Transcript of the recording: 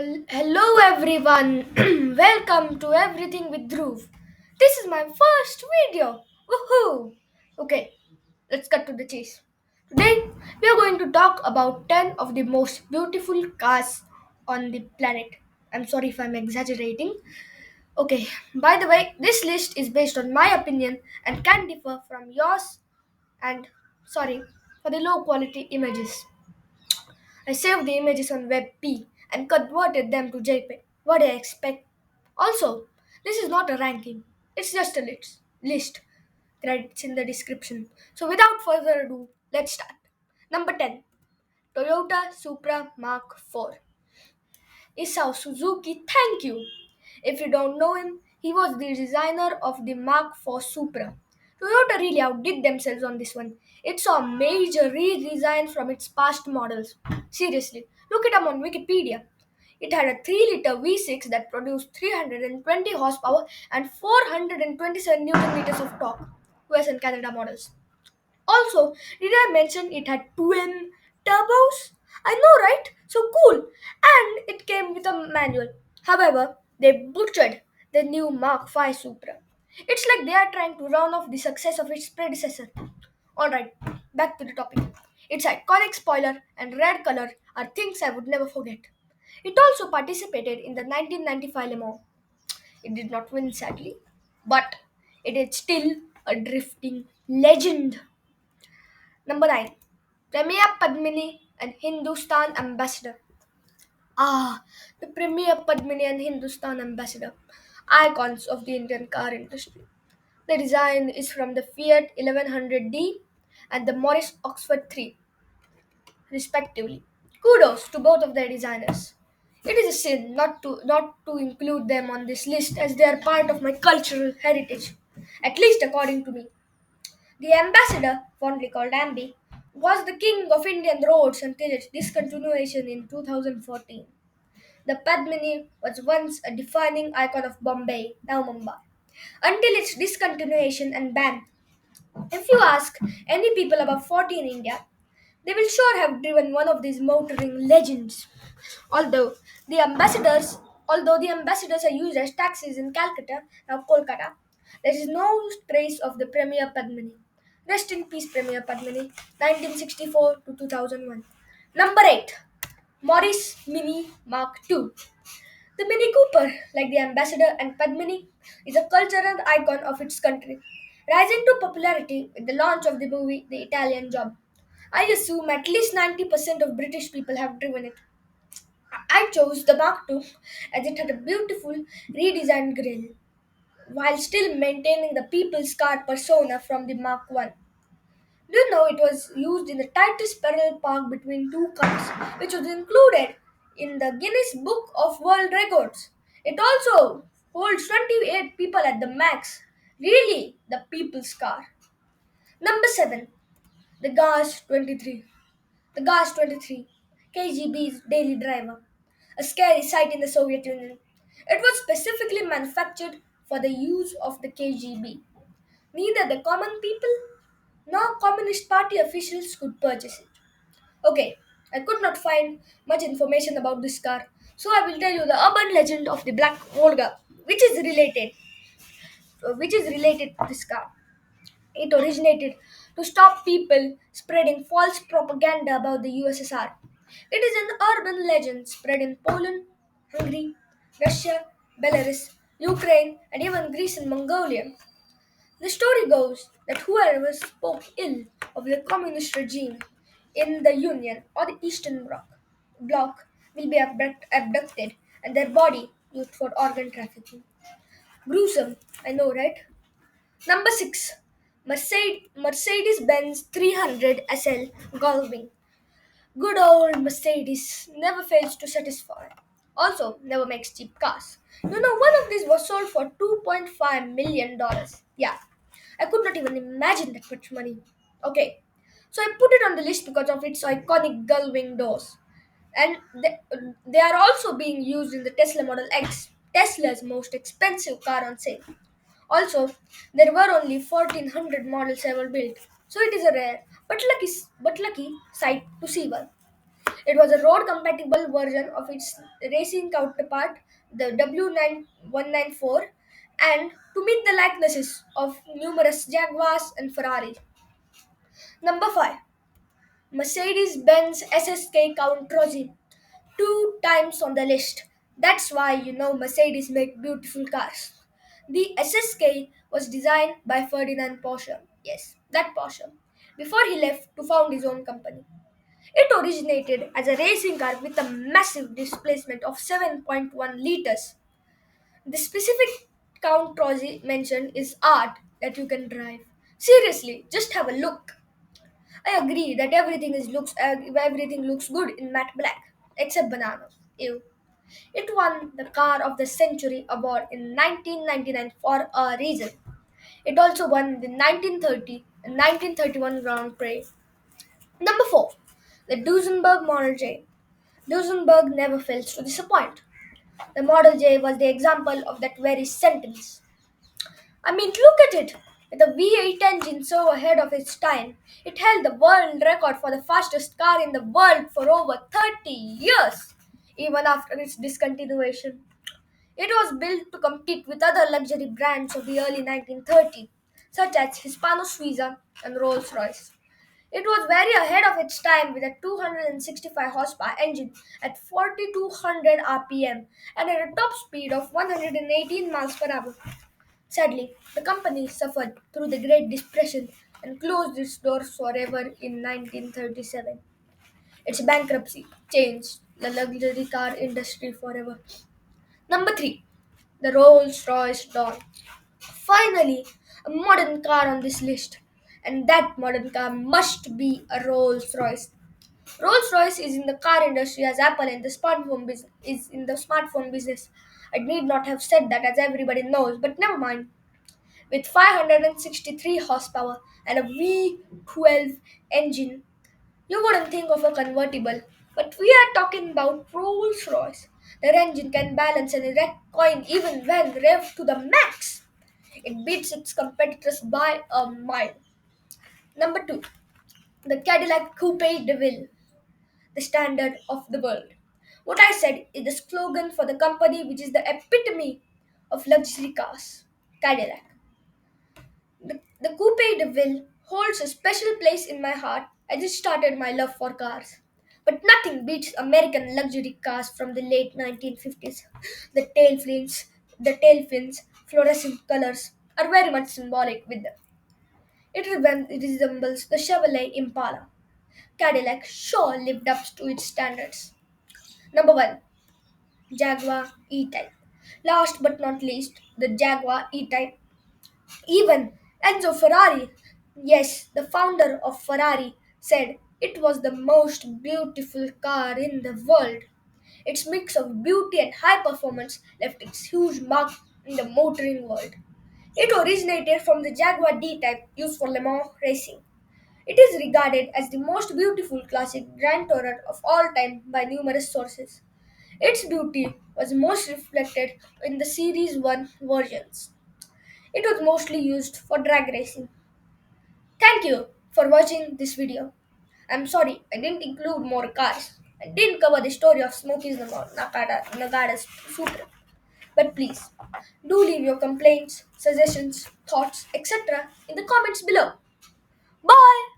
Hello everyone, welcome to Everything with Dhruv. This is my first video. Woohoo! Okay, let's cut to the chase. Today we are going to talk about 10 of the most beautiful cars on the planet. I'm sorry if I'm exaggerating. Okay, by the way, this list is based on my opinion and can differ from yours and sorry for the low quality images. I saved the images on WebP and converted them to JPEG. What do I expect? Also, this is not a ranking, it's just a list. Credits in the description. So, without further ado, let's start. Number 10, Toyota Supra Mark IV. Isao Suzuki, thank you. If you don't know him, he was the designer of the Mark IV Supra. Toyota really outdid themselves on this one. It saw a major redesign from its past models. Seriously, look it up on Wikipedia. It had a 3-liter V6 that produced 320 horsepower and 427 Newton meters of torque. US and Canada models. Also, did I mention it had twin turbos? I know, right? So cool. And it came with a manual. However, they butchered the new Mark V Supra. It's like they are trying to round off the success of its predecessor. Alright, back to the topic. Its iconic spoiler and red color are things I would never forget. It also participated in the 1995 Le Mans. It did not win, sadly, but it is still a drifting legend. Number 9. Premier Padmini and Hindustan Ambassador. The Premier Padmini and Hindustan Ambassador. Icons of the Indian car industry. The design is from the Fiat 1100D and the Morris Oxford 3, respectively. Kudos to both of their designers. It is a sin not to include them on this list as they are part of my cultural heritage, at least according to me. The ambassador, fondly called Ambi, was the king of Indian roads until its discontinuation in 2014. The Padmini was once a defining icon of Bombay, now Mumbai, until its discontinuation and ban. If you ask any people above 40 in India, they will sure have driven one of these motoring legends. Although although the ambassadors are used as taxis in Calcutta, now Kolkata, there is no trace of the Premier Padmini. Rest in peace, Premier Padmini, 1964 to 2001. Number 8, Morris Mini Mark II. The Mini Cooper, like the ambassador and Padmini, is a cultural icon of its country, rising to popularity with the launch of the movie The Italian Job. I assume at least 90% of British people have driven it. I chose the Mark II as it had a beautiful redesigned grille while still maintaining the people's car persona from the Mark I. Do you know it was used in the tightest parallel park between two cars, which was included in the Guinness Book of World Records? It also holds 28 people at the max. Really, the people's car. Number 7, the GAS 23. The GAS 23, KGB's daily driver, a scary sight in the Soviet Union. It was specifically manufactured for the use of the KGB. Neither the common people nor Communist Party officials could purchase it. Okay, I could not find much information about this car, so I will tell you the urban legend of the Black Volga, which is related to this car. It originated to stop people spreading false propaganda about the USSR. It is an urban legend spread in Poland, Hungary, Russia, Belarus, Ukraine, and even Greece and Mongolia. The story goes that whoever spoke ill of the communist regime in the Union or the Eastern Bloc will be abducted and their body used for organ trafficking. Gruesome, I know, right? Number 6, Mercedes Benz 300 SL Gullwing. Good old Mercedes never fails to satisfy. Also, never makes cheap cars. You know, one of these was sold for $2.5 million. Yeah, I could not even imagine that much money. Okay, so I put it on the list because of its iconic gull wing doors. And they are also being used in the Tesla Model X, Tesla's most expensive car on sale. Also, there were only 1400 models ever built, so it is a rare but lucky sight to see one. It was a road compatible version of its racing counterpart, the W9194, and to meet the likenesses of numerous Jaguars and Ferrari. Number 5. Mercedes Benz SSK Count Trossi, two times on the list. That's why you know Mercedes make beautiful cars. The SSK was designed by Ferdinand Porsche. Yes, that Porsche. Before he left to found his own company. It originated as a racing car with a massive displacement of 7.1 liters. The specific Count Trossi mentioned is art that you can drive. Seriously, just have a look. I agree that everything looks good in matte black, except banana. Ew. It won the Car of the Century award in 1999 for a reason. It also won the 1930 and 1931 Grand Prix. Number 4. The Duesenberg Model J. Duesenberg never fails to disappoint. The Model J was the example of that very sentence. I mean, look at it. With a V8 engine so ahead of its time, it held the world record for the fastest car in the world for over 30 years, even after its discontinuation. It was built to compete with other luxury brands of the early 1930s, such as Hispano Suiza and Rolls Royce. It was very ahead of its time with a 265 horsepower engine at 4200 rpm and at a top speed of 118 miles per hour. Sadly, the company suffered through the Great Depression and closed its doors forever in 1937. Its bankruptcy changed the luxury car industry forever. Number 3. The Rolls Royce Dawn. Finally, a modern car on this list. And that modern car must be a Rolls Royce. Rolls Royce is in the car industry as Apple in the smartphone is in the smartphone business. I need not have said that as everybody knows, but never mind. With 563 horsepower and a V12 engine, you wouldn't think of a convertible, but we are talking about Rolls Royce. Their engine can balance an erect coin even when revved to the max. It beats its competitors by a mile. Number 2. The Cadillac Coupe DeVille, the standard of the world. What I said is the slogan for the company which is the epitome of luxury cars, Cadillac. The Coupe de Ville holds a special place in my heart. I just started my love for cars. But nothing beats American luxury cars from the late 1950s. The tail fins, fluorescent colors are very much symbolic with them. It resembles the Chevrolet Impala. Cadillac sure lived up to its standards. Number 1. Jaguar E-Type. Last but not least, the Jaguar E-Type. Even Enzo Ferrari, yes, the founder of Ferrari, said it was the most beautiful car in the world. Its mix of beauty and high performance left its huge mark in the motoring world. It originated from the Jaguar D-Type used for Le Mans racing. It is regarded as the most beautiful classic Grand Tourer of all time by numerous sources. Its beauty was most reflected in the Series 1 versions. It was mostly used for drag racing. Thank you for watching this video. I'm sorry I didn't include more cars. I didn't cover the story of Smokey's Nagada's Supra. But please, do leave your complaints, suggestions, thoughts, etc. in the comments below. Bye!